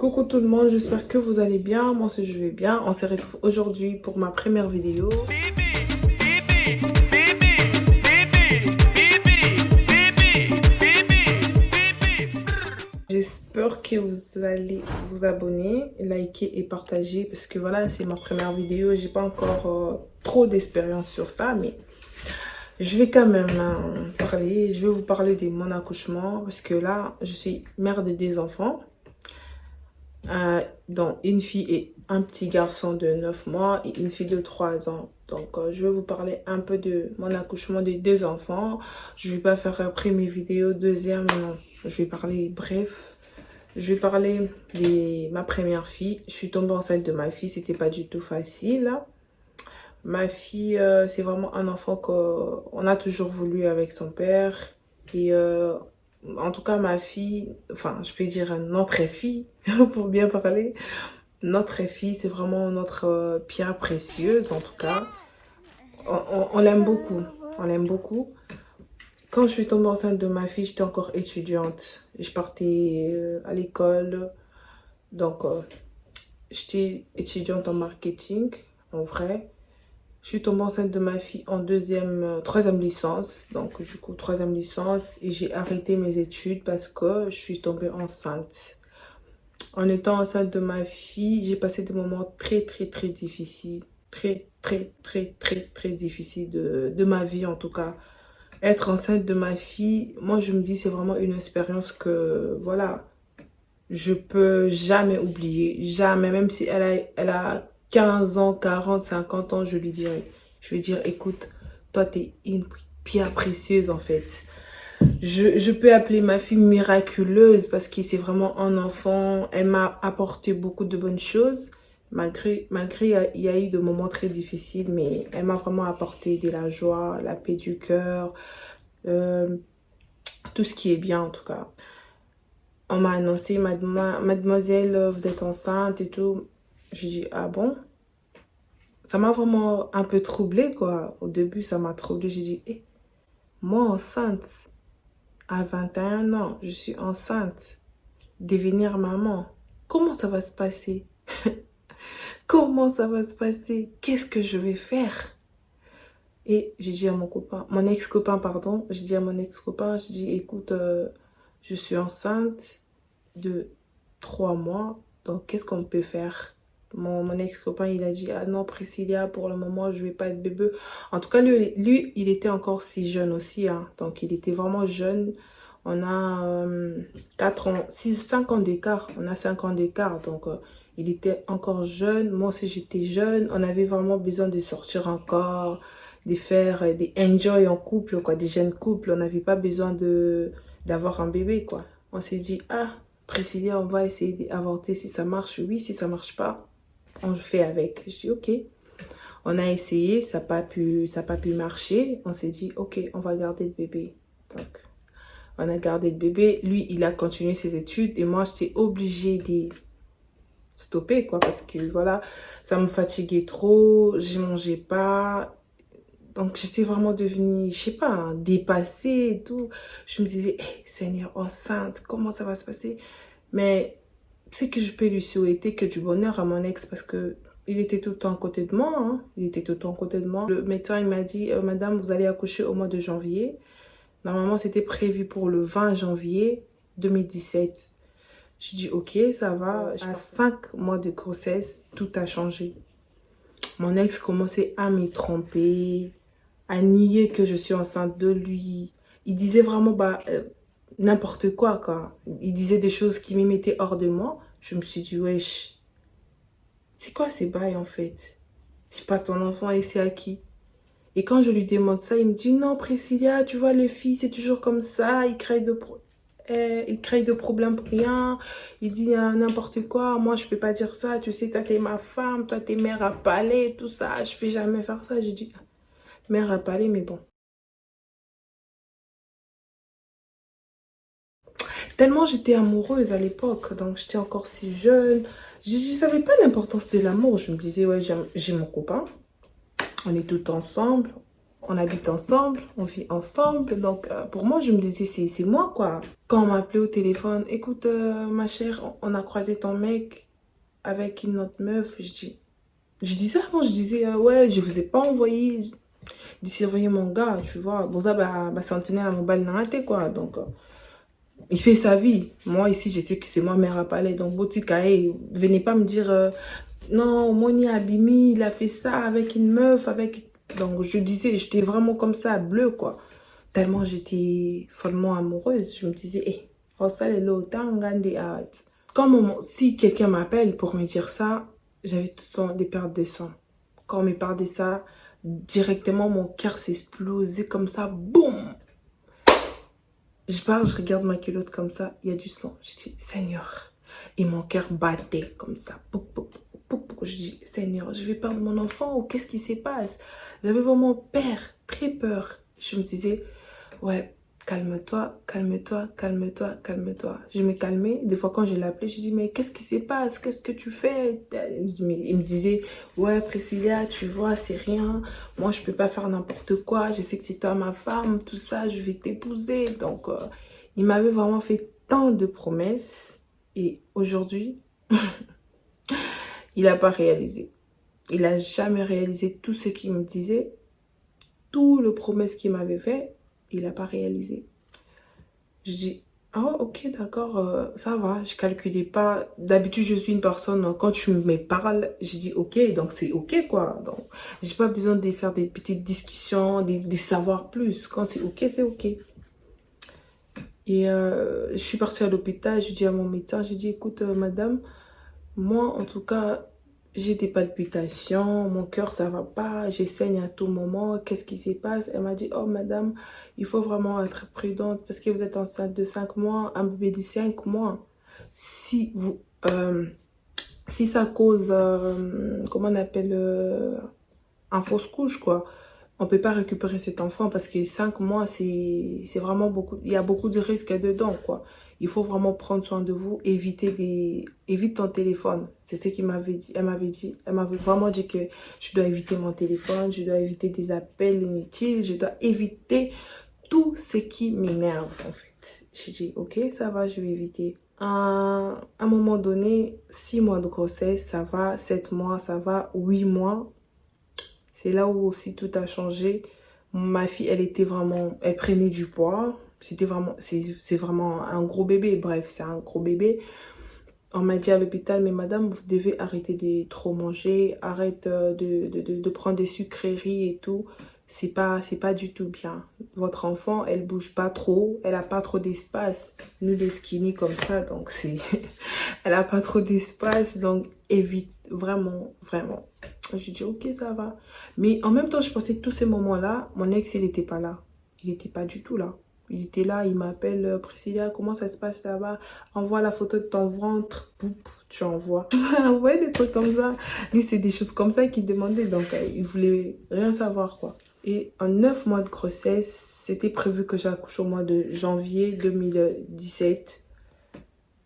Coucou tout le monde, j'espère que vous allez bien. Moi aussi je vais bien. On se retrouve aujourd'hui pour ma première vidéo. J'espère que vous allez vous abonner, liker et partager parce que voilà, c'est ma première vidéo. J'ai pas encore trop d'expérience sur ça, mais je vais quand même parler. Je vais vous parler de mon accouchement parce que là, je suis mère de 2 enfants. Donc une fille et un petit garçon de 9 mois et une fille de 3 ans. Donc je vais vous parler un peu de mon accouchement des 2 enfants. Je vais pas faire après mes vidéos deuxième, non. Je vais parler bref. Je vais parler de ma première fille. Je suis tombée enceinte de ma fille, c'était pas du tout facile. Ma fille, c'est vraiment un enfant qu'on a toujours voulu avec son père. Et en tout cas, ma fille, enfin, je peux dire notre fille, pour bien parler. Notre fille, c'est vraiment notre pierre précieuse, en tout cas. On l'aime beaucoup. On l'aime beaucoup. Quand je suis tombée enceinte de ma fille, j'étais encore étudiante. Je partais à l'école. Donc, j'étais étudiante en marketing, en vrai. Je suis tombée enceinte de ma fille en troisième licence. Donc, du coup, troisième licence. Et j'ai arrêté mes études parce que je suis tombée enceinte. En étant enceinte de ma fille, j'ai passé des moments très difficiles. Très difficiles de ma vie, en tout cas. Être enceinte de ma fille, moi, je me dis, c'est vraiment une expérience que, voilà, je peux jamais oublier. Jamais. Même si elle a 15 ans, 40, 50 ans, je lui dirai. Je vais dire, écoute, toi, t'es une pierre précieuse, en fait. Je peux appeler ma fille miraculeuse parce que c'est vraiment un enfant. Elle m'a apporté beaucoup de bonnes choses. Malgré il y a eu des moments très difficiles, mais elle m'a vraiment apporté de la joie, la paix du cœur, tout ce qui est bien en tout cas. On m'a annoncé, mademoiselle, vous êtes enceinte et tout. J'ai dit, ah bon? Ça m'a vraiment un peu troublée, quoi. Au début, ça m'a troublée. J'ai dit, eh, moi enceinte, à 21 ans, je suis enceinte, devenir maman. Comment ça va se passer? Comment ça va se passer? Qu'est-ce que je vais faire? Et j'ai dit à mon ex-copain, pardon, j'ai dit à mon ex-copain, j'ai dit, écoute, je suis enceinte de 3 mois, donc qu'est-ce qu'on peut faire? Mon ex-copain, il a dit, ah non, Priscilla, pour le moment, je vais pas être bébé. En tout cas, lui il était encore si jeune aussi, hein, donc il était vraiment jeune. On a 4 ans, 5 ans d'écart, on a 5 ans d'écart, donc il était encore jeune, moi aussi j'étais jeune, on avait vraiment besoin de sortir encore, de faire des enjoy en couple, quoi, des jeunes couples, on n'avait pas besoin d'avoir un bébé, quoi. On s'est dit, ah, Priscilla, on va essayer d'avorter si ça marche, oui, si ça marche pas, on le fait avec. Je dis, ok. On a essayé, ça n'a pas pu marcher, on s'est dit, ok, on va garder le bébé. Donc, on a gardé le bébé, lui, il a continué ses études et moi, j'étais obligée de stopper, quoi, parce que, voilà, ça me fatiguait trop, je mangeais pas. Donc, j'étais vraiment devenue, je sais pas, hein, dépassée et tout. Je me disais, hey, Seigneur, enceinte, comment ça va se passer? Mais c'est que je peux lui souhaiter que du bonheur à mon ex parce que il était tout le temps à côté de moi. Hein. Il était tout le temps à côté de moi. Le médecin, il m'a dit, madame, vous allez accoucher au mois de janvier. Normalement, c'était prévu pour le 20 janvier 2017. Je dis, ok, ça va. À 5 mois de grossesse, tout a changé. Mon ex commençait à me tromper, à nier que je suis enceinte de lui. Il disait vraiment n'importe quoi, quoi. Il disait des choses qui me mettaient hors de moi. Je me suis dit, wesh, c'est quoi ces bails en fait? C'est pas ton enfant et c'est à qui? Et quand je lui demande ça, il me dit, non, Priscilla, tu vois, les filles, c'est toujours comme ça. Ils créent de problèmes pour rien. Il dit n'importe quoi. Moi, je peux pas dire ça. Tu sais, toi, t'es ma femme. Toi, t'es mère à palais, tout ça. Je peux jamais faire ça. J'ai dit, mère à palais, mais bon. Tellement j'étais amoureuse à l'époque, donc j'étais encore si jeune. Je ne savais pas l'importance de l'amour. Je me disais, ouais, j'ai mon copain, on est tout ensemble, on habite ensemble, on vit ensemble. Donc, pour moi, je me disais, c'est moi, quoi. Quand on m'a appelé au téléphone, écoute, ma chère, on a croisé ton mec avec une autre meuf. Je disais avant, je disais, ouais, je vous ai pas envoyé d'ici envoyer mon gars, tu vois. Bon, ça, sentinelle à mon bal n'a raté, quoi. Donc, il fait sa vie. Moi, ici, je sais que c'est moi, mère à palais. Donc, Botikae, venez pas me dire, non, Moni Abimi, il a fait ça avec une meuf, avec... Donc, je disais, j'étais vraiment comme ça, bleu, quoi. Tellement j'étais follement amoureuse. Je me disais, hé, si quelqu'un m'appelle pour me dire ça, j'avais tout le temps des pertes de sang. Quand on me parle de ça, directement, mon cœur s'est explosé comme ça, boum! Je parle, je regarde ma culotte comme ça, il y a du sang. Je dis, Seigneur. Et mon cœur battait comme ça. Je dis, Seigneur, je vais perdre mon enfant ou qu'est-ce qui se passe? J'avais vraiment peur, très peur. Je me disais, ouais, calme-toi, calme-toi, calme-toi, calme-toi. Je me calmais. Des fois, quand je l'appelais, je dis, mais qu'est-ce qui se passe? Qu'est-ce que tu fais? Il me disait, ouais, Priscilla, tu vois, c'est rien. Moi, je peux pas faire n'importe quoi. Je sais que c'est toi ma femme, tout ça, je vais t'épouser. Donc, il m'avait vraiment fait tant de promesses. Et aujourd'hui, il n'a pas réalisé. Il n'a jamais réalisé tout ce qu'il me disait. Tout le promesse qu'il m'avait fait, il n'a pas réalisé. Je dis, ah ok, d'accord, ça va. Je calculais pas. D'habitude, je suis une personne, quand tu me parles, je dis ok, donc c'est ok quoi. Donc, j'ai pas besoin de faire des petites discussions, de savoir plus. Quand c'est ok, c'est ok. Et je suis partie à l'hôpital, je dis à mon médecin, je dis, écoute, madame, moi, en tout cas, j'ai des palpitations, mon cœur, ça va pas, je saigne à tout moment, qu'est-ce qui se passe? Elle m'a dit, oh madame, il faut vraiment être prudente parce que vous êtes enceinte de 5 mois, un bébé de 5 mois. Si vous, si ça cause, comment on appelle, un fausse couche, quoi. On peut pas récupérer cet enfant parce que 5 mois, c'est vraiment beaucoup. Il y a beaucoup de risques dedans, quoi. Il faut vraiment prendre soin de vous, évite ton téléphone. C'est ce qu'il m'avait dit. Elle m'avait vraiment dit que je dois éviter mon téléphone, je dois éviter des appels inutiles, je dois éviter tout ce qui m'énerve, en fait. J'ai dit, ok, ça va, je vais éviter. À un moment donné, 6 mois de grossesse, ça va, 7 mois, ça va, 8 mois, c'est là où aussi tout a changé. Ma fille, elle prenait du poids. C'est vraiment un gros bébé. Bref, c'est un gros bébé. On m'a dit à l'hôpital, mais madame, vous devez arrêter de trop manger. Arrête de prendre des sucreries et tout. C'est pas du tout bien. Votre enfant, elle bouge pas trop. Elle a pas trop d'espace. Nous, les skinny comme ça, donc c'est... elle a pas trop d'espace. Donc, évite. Vraiment, vraiment. J'ai dit, ok, ça va. Mais en même temps, je pensais que tous ces moments-là, mon ex, il n'était pas là. Il n'était pas du tout là. Il était là, il m'appelle, Priscilla, comment ça se passe là-bas? Envoie la photo de ton ventre. Poup, tu envoies. Ouais, des trucs comme ça. Lui, c'est des choses comme ça qu'il demandait. Donc, il voulait rien savoir, quoi. Et en 9 mois de grossesse, c'était prévu que j'accouche au mois de janvier 2017.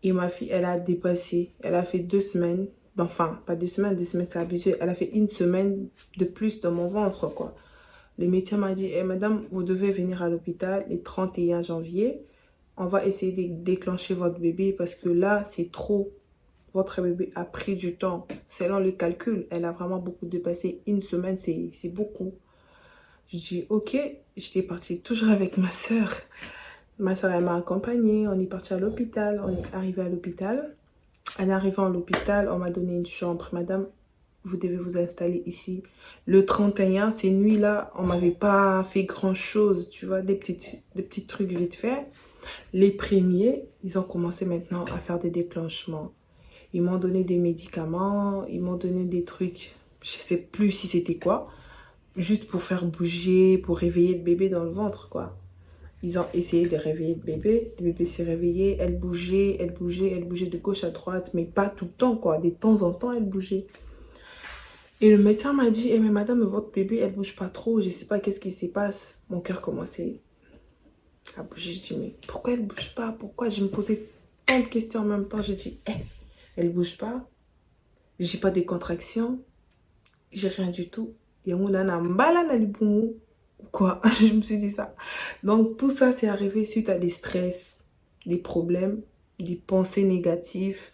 Et ma fille, elle a dépassé. Elle a fait 2 semaines. Enfin, pas 2 semaines, 2 semaines, c'est abusé. Elle a fait 1 semaine de plus dans mon ventre, quoi. Le médecin m'a dit, madame, vous devez venir à l'hôpital le 31 janvier. On va essayer de déclencher votre bébé parce que là, c'est trop. Votre bébé a pris du temps. Selon le calcul, elle a vraiment beaucoup dépassé. 1 semaine, c'est beaucoup. Je dis, ok. J'étais partie toujours avec ma soeur. Ma soeur, elle m'a accompagnée. On est parti à l'hôpital. On est arrivé à l'hôpital. En arrivant à l'hôpital, on m'a donné une chambre. Madame, vous devez vous installer ici. Le 31, ces nuits-là, on m'avait pas fait grand-chose, tu vois, des petits trucs vite fait. Les premiers, ils ont commencé maintenant à faire des déclenchements. Ils m'ont donné des médicaments, ils m'ont donné des trucs, je sais plus si c'était quoi, juste pour faire bouger, pour réveiller le bébé dans le ventre, quoi. Ils ont essayé de réveiller le bébé s'est réveillé, elle bougeait de gauche à droite, mais pas tout le temps, quoi. De temps en temps, elle bougeait. Et le médecin m'a dit, eh, mais madame, votre bébé, elle bouge pas trop, je sais pas qu'est-ce qui se passe. Mon cœur commençait à bouger. Je dis, mais pourquoi elle bouge pas? Pourquoi? Je me posais tant de questions en même temps. Je dis, eh, elle bouge pas, j'ai pas des contractions, j'ai rien du tout. Et on a un mbala na libumu. Quoi? Je me suis dit ça. Donc, tout ça, c'est arrivé suite à des stress, des problèmes, des pensées négatives.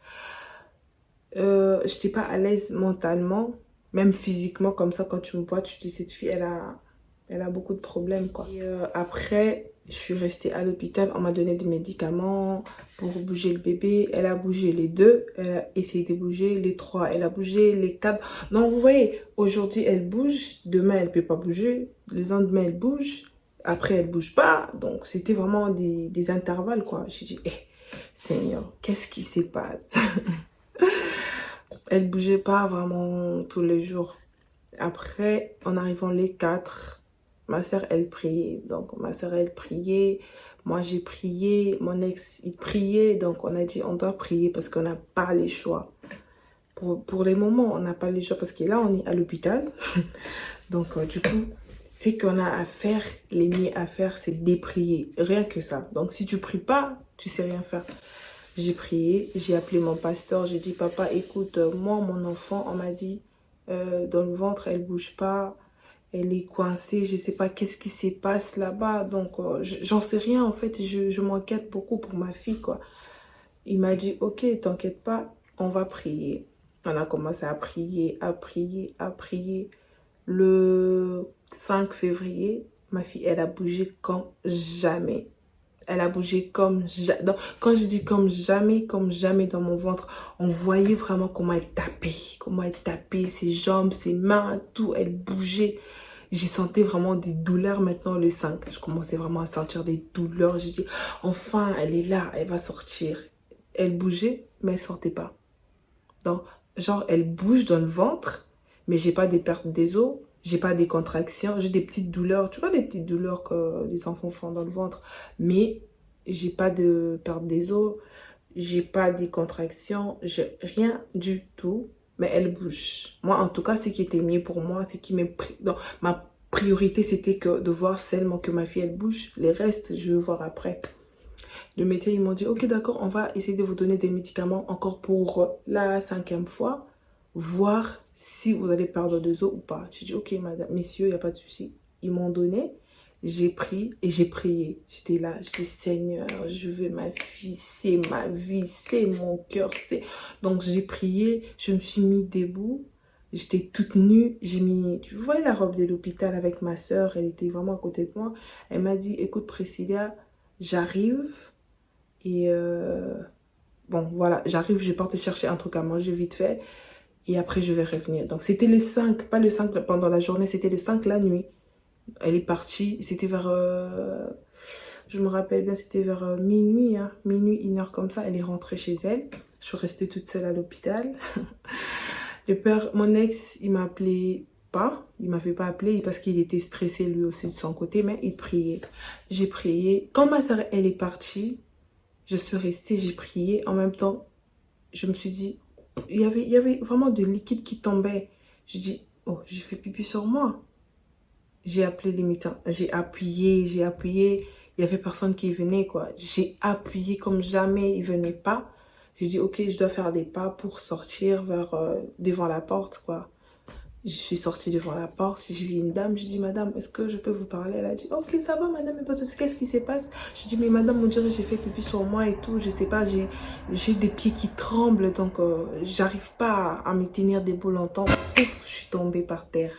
Je n'étais pas à l'aise mentalement, même physiquement, comme ça, quand tu me vois, tu te dis, cette fille, elle a beaucoup de problèmes, quoi. Et après, je suis restée à l'hôpital, on m'a donné des médicaments pour bouger le bébé. Elle a bougé les deux, elle a essayé de bouger les trois, elle a bougé les quatre. Donc, vous voyez, aujourd'hui, elle bouge, demain, elle ne peut pas bouger, le lendemain, elle bouge, après, elle ne bouge pas. Donc, c'était vraiment des intervalles, quoi. J'ai dit, Seigneur, qu'est-ce qui se passe? Elle bougeait pas vraiment tous les jours. Après, en arrivant les quatre, ma soeur, elle priait. Donc, ma soeur, elle priait. Moi, j'ai prié. Mon ex, il priait. Donc, on a dit, on doit prier parce qu'on n'a pas les choix. Pour les moments, on n'a pas les choix parce que là, on est à l'hôpital. Donc, du coup, c'est qu'on a à faire, les mieux à faire, c'est déprier. Rien que ça. Donc, si tu pries pas, tu sais rien faire. J'ai prié, j'ai appelé mon pasteur, j'ai dit, papa, écoute, moi, mon enfant, on m'a dit, dans le ventre, elle bouge pas, elle est coincée, je sais pas qu'est-ce qui se passe là-bas, donc j'en sais rien, en fait, je m'inquiète beaucoup pour ma fille, quoi. Il m'a dit, ok, t'inquiète pas, on va prier. On a commencé à prier, à prier, à prier. Le 5 février, ma fille, elle a bougé comme jamais. Elle a bougé comme jamais. Quand je dis comme jamais dans mon ventre, on voyait vraiment comment elle tapait, ses jambes, ses mains, tout, elle bougeait. J'ai senti vraiment des douleurs maintenant le 5. Je commençais vraiment à sentir des douleurs. J'ai dit, enfin, elle est là, elle va sortir. Elle bougeait, mais elle sortait pas. Donc, genre, elle bouge dans le ventre, mais j'ai pas des pertes des os, j'ai pas des contractions, j'ai des petites douleurs, tu vois, des petites douleurs que les enfants font dans le ventre, mais j'ai pas de perte des os, j'ai pas des contractions, j'ai rien du tout, mais elle bouge. Moi, en tout cas, ce qui était mieux pour moi, c'est qui donc, ma priorité, c'était que de voir seulement que ma fille, elle bouge. Les restes, je vais voir après. Le médecin, ils m'ont dit, ok, d'accord, on va essayer de vous donner des médicaments encore pour la 5e fois, voir si vous allez perdre des os ou pas. J'ai dit, ok, madame, messieurs, il n'y a pas de souci. Ils m'ont donné, j'ai pris et j'ai prié. J'étais là, je dis, Seigneur, je veux ma fille, c'est ma vie, c'est mon cœur, c'est... Donc, j'ai prié, je me suis mis debout. J'étais toute nue, j'ai mis, tu vois la robe de l'hôpital avec ma soeur, elle était vraiment à côté de moi. Elle m'a dit, écoute Priscilla, j'arrive. Et bon, voilà, j'arrive, je vais partir chercher un truc à manger vite fait. Et après, je vais revenir. Donc, c'était le 5, pas le 5 pendant la journée, c'était le 5 la nuit. Elle est partie, c'était vers... je me rappelle bien, c'était vers minuit, hein, minuit, 1 heure comme ça. Elle est rentrée chez elle. Je suis restée toute seule à l'hôpital. Le père, mon ex, il m'a appelé pas. Il m'avait pas appelé parce qu'il était stressé lui aussi de son côté, mais il priait. J'ai prié. Quand ma soeur, elle est partie, je suis restée, j'ai prié. En même temps, je me suis dit, il y avait vraiment de liquide qui tombait. Je dis, oh, j'ai fait pipi sur moi. J'ai appelé les médecins. J'ai appuyé, j'ai appuyé. Il y avait personne qui venait, quoi. J'ai appuyé comme jamais, il venait pas. J'ai dit, ok, je dois faire des pas pour sortir vers, devant la porte, quoi. Je suis sortie devant la porte, j'ai vu une dame, je dis, madame, est-ce que je peux vous parler? Elle a dit, ok, ça va, madame, mais pas de souci, qu'est-ce qui se passe? Je dis, mais madame, on dirait que j'ai fait pipi sur moi et tout, je sais pas, j'ai des pieds qui tremblent, donc j'arrive pas à me tenir debout longtemps. Ouf, je suis tombée par terre.